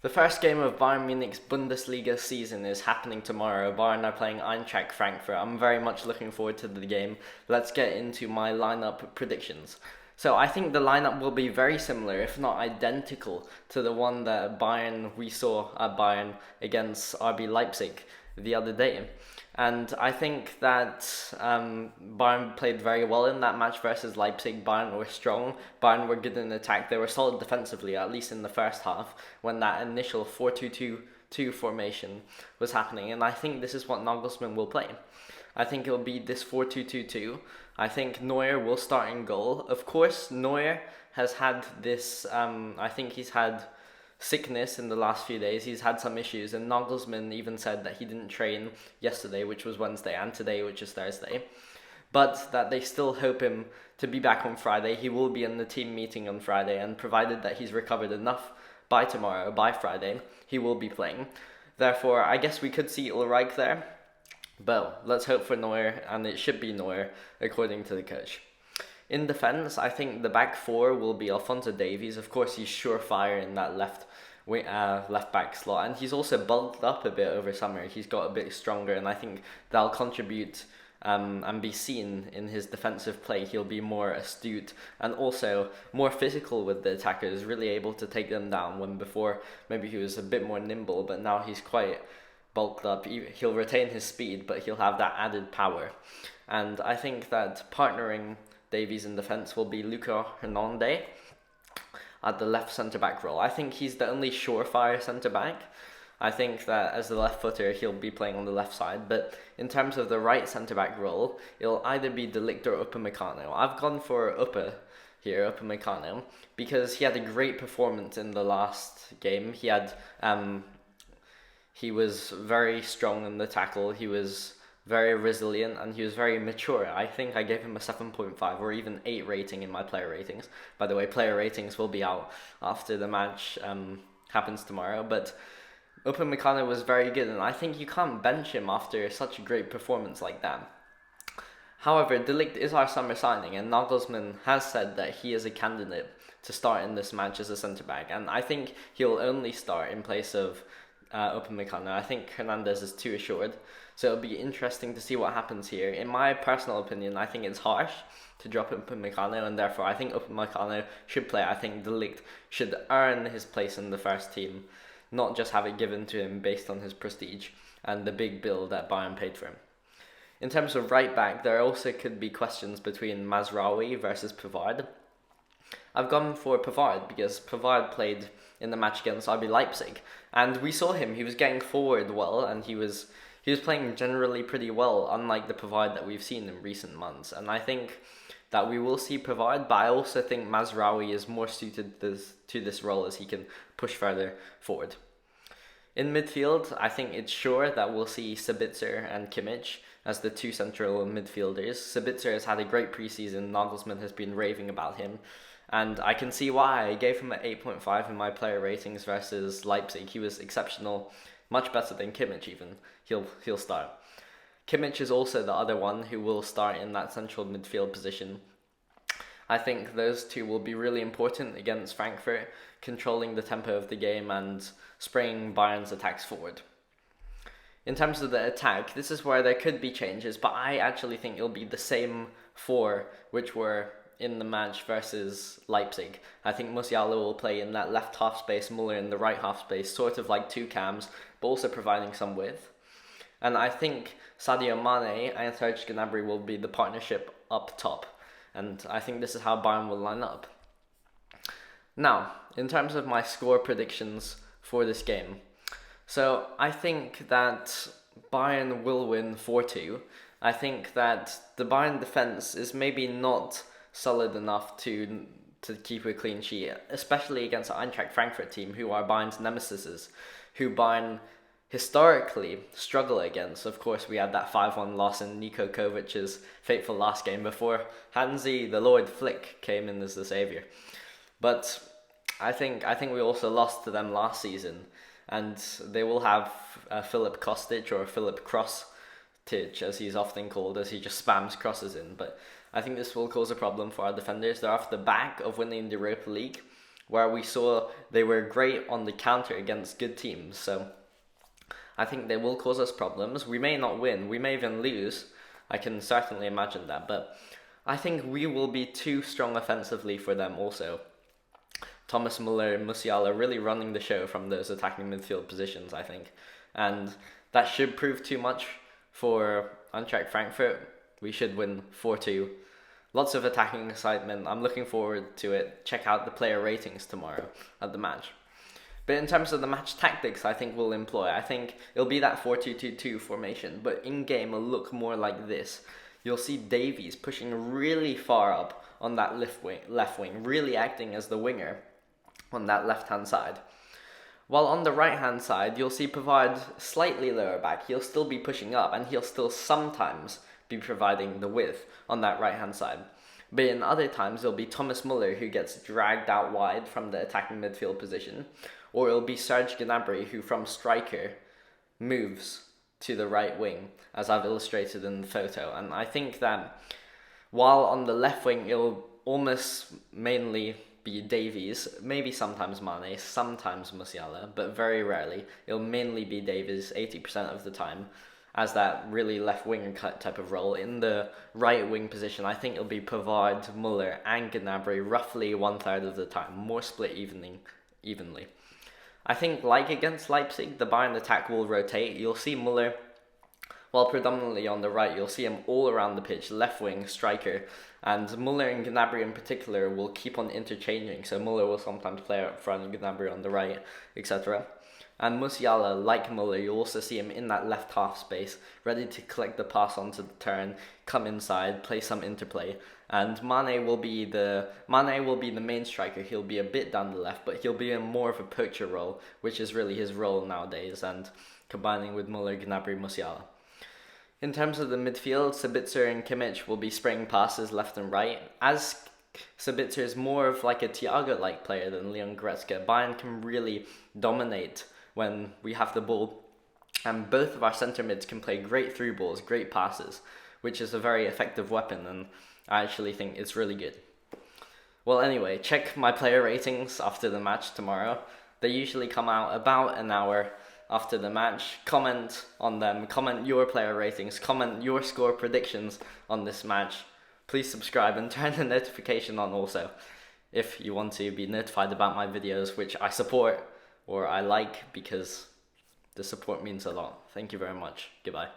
The first game of Bayern Munich's Bundesliga season is happening tomorrow. Bayern are playing Eintracht Frankfurt. I'm very much looking forward to the game. Let's get into my lineup predictions. So I think the lineup will be very similar, if not identical, to the one that we saw at Bayern against RB Leipzig the other day. And I think that Bayern played very well in that match versus Leipzig. Bayern were strong. Bayern were good in attack. They were solid defensively, at least in the first half, when that initial 4-2-2-2 formation was happening. And I think this is what Nagelsmann will play. I think it'll be this 4-2-2-2. I think Neuer will start in goal. Of course, Neuer has had this, I think he's had sickness in the last few days. He's had some issues, and Nagelsmann even said that he didn't train yesterday, which was Wednesday, and today, which is Thursday, but that they still hope him to be back on Friday. He will be in the team meeting on Friday, and provided that he's recovered enough by tomorrow, by Friday, he will be playing. Therefore, I guess we could see Ulreich there, but let's hope for Neuer, and it should be Neuer, according to the coach. In defence, I think the back four will be Alphonso Davies. Of course, he's surefire in that left back slot, and he's also bulked up a bit over summer. He's got a bit stronger, and I think that'll contribute and be seen in his defensive play. He'll be more astute and also more physical with the attackers, really able to take them down, when before maybe he was a bit more nimble, but now he's quite bulked up. He'll retain his speed, but he'll have that added power. And I think that partnering Davies in defence will be Luca Hernandez at the left centre-back role. I think he's the only surefire centre-back. I think that as the left footer, he'll be playing on the left side. But in terms of the right centre-back role, it'll either be De Ligt or Upamecano. I've gone for Upamecano, because he had a great performance in the last game. He was very strong in the tackle. He was very resilient, and he was very mature. I think I gave him a 7.5 or even 8 rating in my player ratings. By the way, player ratings will be out after the match happens tomorrow, but Upamecano was very good, and I think you can't bench him after such a great performance like that. However, De Ligt is our summer signing, and Nagelsmann has said that he is a candidate to start in this match as a centre-back, and I think he'll only start in place of Upamecano. I think Hernandez is too assured, so it'll be interesting to see what happens here. In my personal opinion, I think it's harsh to drop Upamecano, and therefore I think Upamecano should play. I think De Ligt should earn his place in the first team, not just have it given to him based on his prestige and the big bill that Bayern paid for him. In terms of right back, there also could be questions between Mazraoui versus Pavard. I've gone for Pavard because Pavard played in the match against RB Leipzig, and we saw him. He was getting forward well, and he was playing generally pretty well, unlike the Pavard that we've seen in recent months. And I think that we will see Pavard, but I also think Mazraoui is more suited to this role, as he can push further forward. In midfield, I think it's sure that we'll see Sabitzer and Kimmich as the two central midfielders. Sabitzer has had a great preseason. Nagelsmann has been raving about him, and I can see why. I gave him an 8.5 in my player ratings versus Leipzig. He was exceptional, much better than Kimmich even. He'll start. Kimmich is also the other one who will start in that central midfield position. I think those two will be really important against Frankfurt, controlling the tempo of the game and spraying Bayern's attacks forward. In terms of the attack, this is where there could be changes, but I actually think it'll be the same four which were in the match versus Leipzig. I think Musiala will play in that left half space, Muller in the right half space, sort of like two cams, but also providing some width. And I think Sadio Mane and Serge Gnabry will be the partnership up top. And I think this is how Bayern will line up. Now, in terms of my score predictions for this game, so I think that Bayern will win 4-2. I think that the Bayern defense is maybe not solid enough to keep a clean sheet, especially against the Eintracht Frankfurt team, who are Bayern's nemesis, who Bayern historically struggle against. Of course, we had that 5-1 loss in Niko Kovac's fateful last game before Hansi, the Lord Flick, came in as the saviour. But I think we also lost to them last season, and they will have Philip Kostic, or Philip Cross-Tich, as he's often called, as he just spams crosses in. But I think this will cause a problem for our defenders. They're off the back of winning the Europa League, where we saw they were great on the counter against good teams. So I think they will cause us problems. We may not win, we may even lose. I can certainly imagine that, but I think we will be too strong offensively for them also. Thomas Muller and Musiala really running the show from those attacking midfield positions, I think. And that should prove too much for Eintracht Frankfurt. We should win 4-2. Lots of attacking excitement. I'm looking forward to it. Check out the player ratings tomorrow at the match. But in terms of the match tactics I think we'll employ, I think it'll be that 4-2-2-2 formation, but in-game it'll look more like this. You'll see Davies pushing really far up on that left wing, really acting as the winger on that left-hand side. While on the right-hand side, you'll see Pavard slightly lower back. He'll still be pushing up, and he'll still sometimes be providing the width on that right-hand side. But in other times, it'll be Thomas Muller who gets dragged out wide from the attacking midfield position, or it'll be Serge Gnabry who from striker moves to the right wing, as I've illustrated in the photo. And I think that while on the left wing, it'll almost mainly be Davies, maybe sometimes Mane, sometimes Musiala, but very rarely. It'll mainly be Davies 80% of the time as that really left winger type of role. In the right wing position, I think it'll be Pavard, Muller and Gnabry roughly 1/3 of the time, more split evenly. I think like against Leipzig, the Bayern attack will rotate. You'll see Muller, while predominantly on the right, you'll see him all around the pitch, left wing, striker, and Muller and Gnabry in particular will keep on interchanging. So Muller will sometimes play up front, Gnabry on the right, etc. And Musiala, like Muller, you'll also see him in that left half space, ready to collect the pass onto the turn, come inside, play some interplay. And Mane will be the main striker. He'll be a bit down the left, but he'll be in more of a poacher role, which is really his role nowadays, and combining with Muller, Gnabry, Musiala. In terms of the midfield, Sabitzer and Kimmich will be spraying passes left and right. As Sabitzer is more of like a Thiago-like player than Leon Goretzka, Bayern can really dominate when we have the ball. And both of our centre mids can play great through balls, great passes, which is a very effective weapon, and I actually think it's really good. Well, anyway, check my player ratings after the match tomorrow. They usually come out about an hour after the match. Comment on them, comment your player ratings, comment your score predictions on this match. Please subscribe and turn the notification on also if you want to be notified about my videos, which I support or I like, because the support means a lot. Thank you very much. Goodbye.